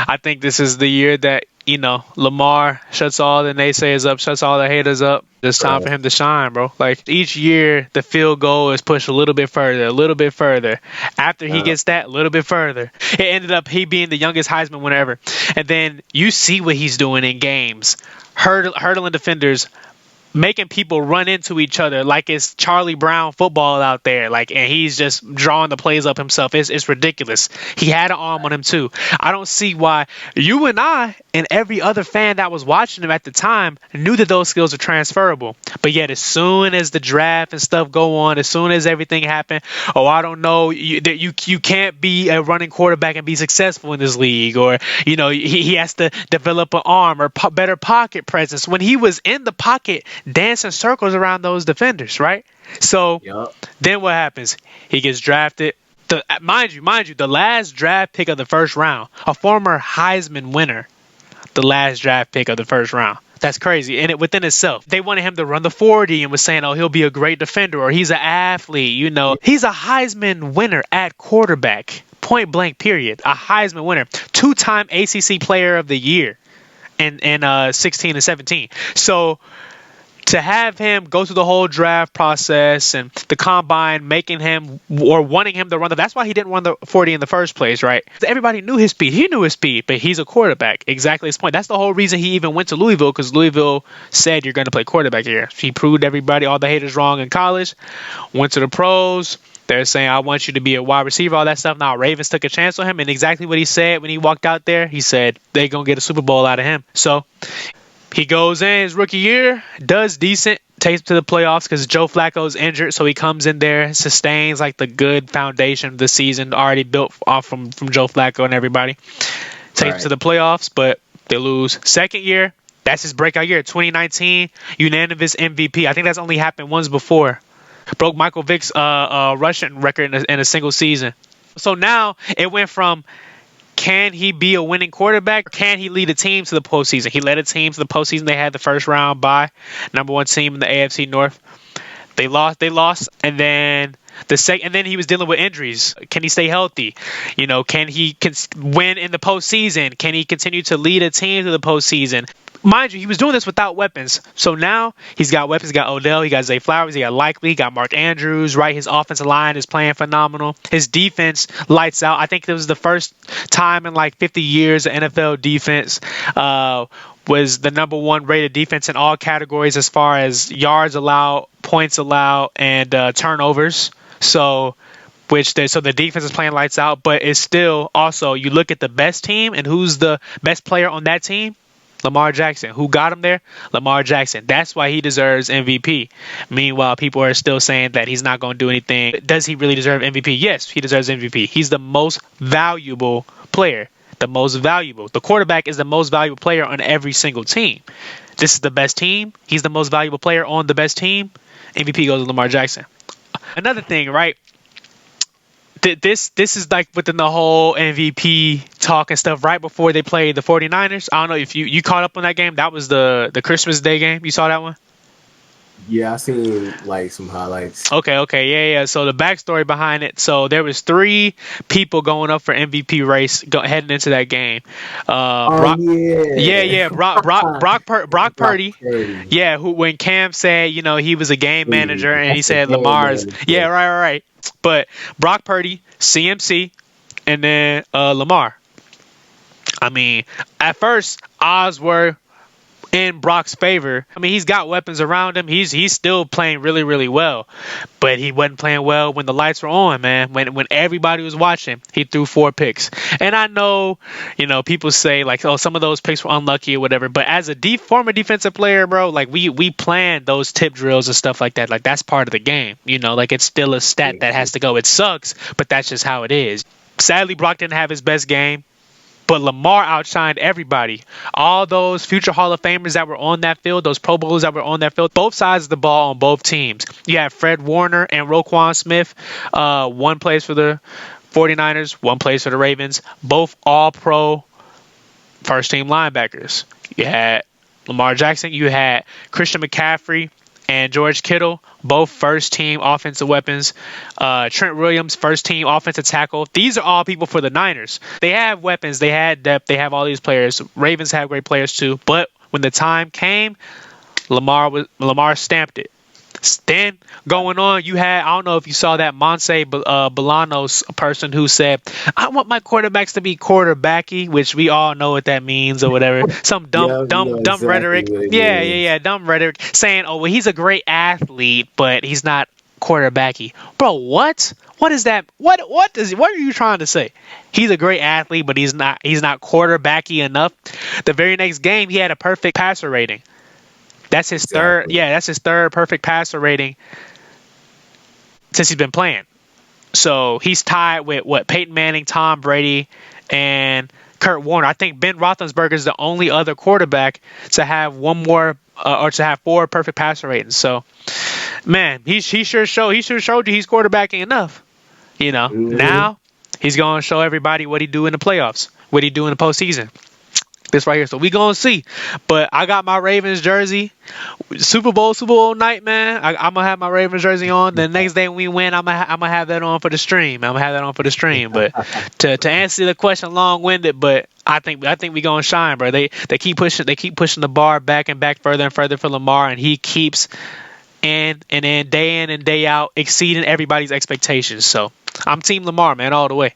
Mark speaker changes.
Speaker 1: I think this is the year that, Lamar shuts all the naysayers up, shuts all the haters up. It's time for him to shine, bro. Like, each year, the field goal is pushed a little bit further, a little bit further. After he gets that, a little bit further. It ended up he being the youngest Heisman winner ever. And then you see what he's doing in games, hurdling defenders, making people run into each other like it's Charlie Brown football out there. Like, and he's just drawing the plays up himself. It's ridiculous. He had an arm on him too. I don't see why you and I and every other fan that was watching him at the time knew that those skills are transferable. But yet, as soon as the draft and stuff go on, as soon as everything happened, I don't know, you can't be a running quarterback and be successful in this league, or he has to develop an arm or better pocket presence. When he was in the pocket, dancing circles around those defenders, right? So Then what happens? He gets drafted. Mind you, the last draft pick of the first round, a former Heisman winner, the last draft pick of the first round. That's crazy. And within itself, they wanted him to run the 40 and was saying, he'll be a great defender, or he's an athlete. He's a Heisman winner at quarterback, point blank, period. A Heisman winner, 2-time ACC player of the year in 16 and 17. So to have him go through the whole draft process and the combine, making him or wanting him to run that's why he didn't run the 40 in the first place, right? Everybody knew his speed. He knew his speed, but he's a quarterback. Exactly his point. That's the whole reason he even went to Louisville, because Louisville said, you're going to play quarterback here. He proved everybody, all the haters, wrong in college, went to the pros. They're saying, I want you to be a wide receiver, all that stuff. Now, Ravens took a chance on him, and exactly what he said when he walked out there, he said they're going to get a Super Bowl out of him. So he goes in his rookie year, does decent, takes to the playoffs because Joe Flacco's injured. So he comes in there, sustains like the good foundation of the season already built off from Joe Flacco and everybody. Takes to the playoffs, but they lose. Second year, that's his breakout year. 2019, unanimous MVP. I think that's only happened once before. Broke Michael Vick's rushing record in a single season. So now it went from, can he be a winning quarterback? Can he lead a team to the postseason? He led a team to the postseason. They had the first round bye, number one team in the AFC North. They lost, and then and then he was dealing with injuries. Can he stay healthy? Can he win in the postseason? Can he continue to lead a team to the postseason? Mind you, he was doing this without weapons. So now he's got weapons. He got Odell, he got Zay Flowers, he got Likely, he got Mark Andrews, right? His offensive line is playing phenomenal. His defense lights out. I think this was the first time in like 50 years the NFL defense was the number one rated defense in all categories as far as yards allowed, points allowed, and turnovers. So the defense is playing lights out, but it's still also, you look at the best team and who's the best player on that team? Lamar Jackson. Who got him there? Lamar Jackson. That's why he deserves MVP. Meanwhile, people are still saying that he's not going to do anything. Does he really deserve MVP? Yes, he deserves MVP. He's the most valuable player. The most valuable. The quarterback is the most valuable player on every single team. This is the best team. He's the most valuable player on the best team. MVP goes to Lamar Jackson. Another thing, right? This is like within the whole MVP talk and stuff right before they played the 49ers. I don't know if you caught up on that game. That was the Christmas Day game. You saw that one?
Speaker 2: Yeah, I seen like some highlights.
Speaker 1: Okay, yeah. So the backstory behind it. So there was 3 people going up for MVP race heading into that game. Brock Purdy. Yeah, who when Cam said, he was a game manager and he said Lamar's. Yeah, right. But Brock Purdy, CMC, and then Lamar. I mean, at first, odds were in Brock's favor. I mean, he's got weapons around him. He's still playing really, really well. But he wasn't playing well when the lights were on, man. When everybody was watching, he threw 4 picks. And I know, people say, like, some of those picks were unlucky or whatever. But as a former defensive player, bro, like, we planned those tip drills and stuff like that. Like, that's part of the game. Like, it's still a stat that has to go. It sucks, but that's just how it is. Sadly, Brock didn't have his best game. But Lamar outshined everybody. All those future Hall of Famers that were on that field, those Pro Bowlers that were on that field, both sides of the ball on both teams. You have Fred Warner and Roquan Smith. One plays for the 49ers, one plays for the Ravens. Both all-pro first-team linebackers. You had Lamar Jackson. You had Christian McCaffrey and George Kittle, both first team offensive weapons. Trent Williams, first team offensive tackle. These are all people for the Niners. They have weapons, they had depth, they have all these players. Ravens have great players too, but when the time came, Lamar stamped it. Then going on, you had, I don't know if you saw that Monse Bolanos person who said, "I want my quarterbacks to be quarterbacky," which we all know what that means or whatever. Some dumb,
Speaker 2: Yeah, you know
Speaker 1: dumb
Speaker 2: exactly
Speaker 1: rhetoric.
Speaker 2: what it
Speaker 1: Yeah, yeah,
Speaker 2: means.
Speaker 1: yeah, dumb rhetoric saying, "Oh, well, he's a great athlete, but he's not quarterbacky." Bro, what? What is that? What are you trying to say? He's a great athlete, but he's not quarterbacky enough. The very next game, he had a perfect passer rating. That's his third.
Speaker 2: Exactly.
Speaker 1: Yeah, that's his third perfect passer rating since he's been playing. So he's tied with what Peyton Manning, Tom Brady, and Kurt Warner. I think Ben Roethlisberger is the only other quarterback to have one more or to have four perfect passer ratings. So, man, he sure showed you he's quarterbacking enough.
Speaker 2: Hmm.
Speaker 1: Now he's gonna show everybody what he do in the playoffs, what he do in the postseason. This right here. So we gonna see. But I got my Ravens jersey. Super Bowl night, man. I'm gonna have my Ravens jersey on. The next day when we win, I'm gonna have that on for the stream. I'm gonna have that on for the stream. But to answer the question, long winded, but I think we gonna shine, bro. They keep pushing the bar back and back further and further for Lamar, and he keeps in and day out exceeding everybody's expectations. So I'm Team Lamar, man, all the way.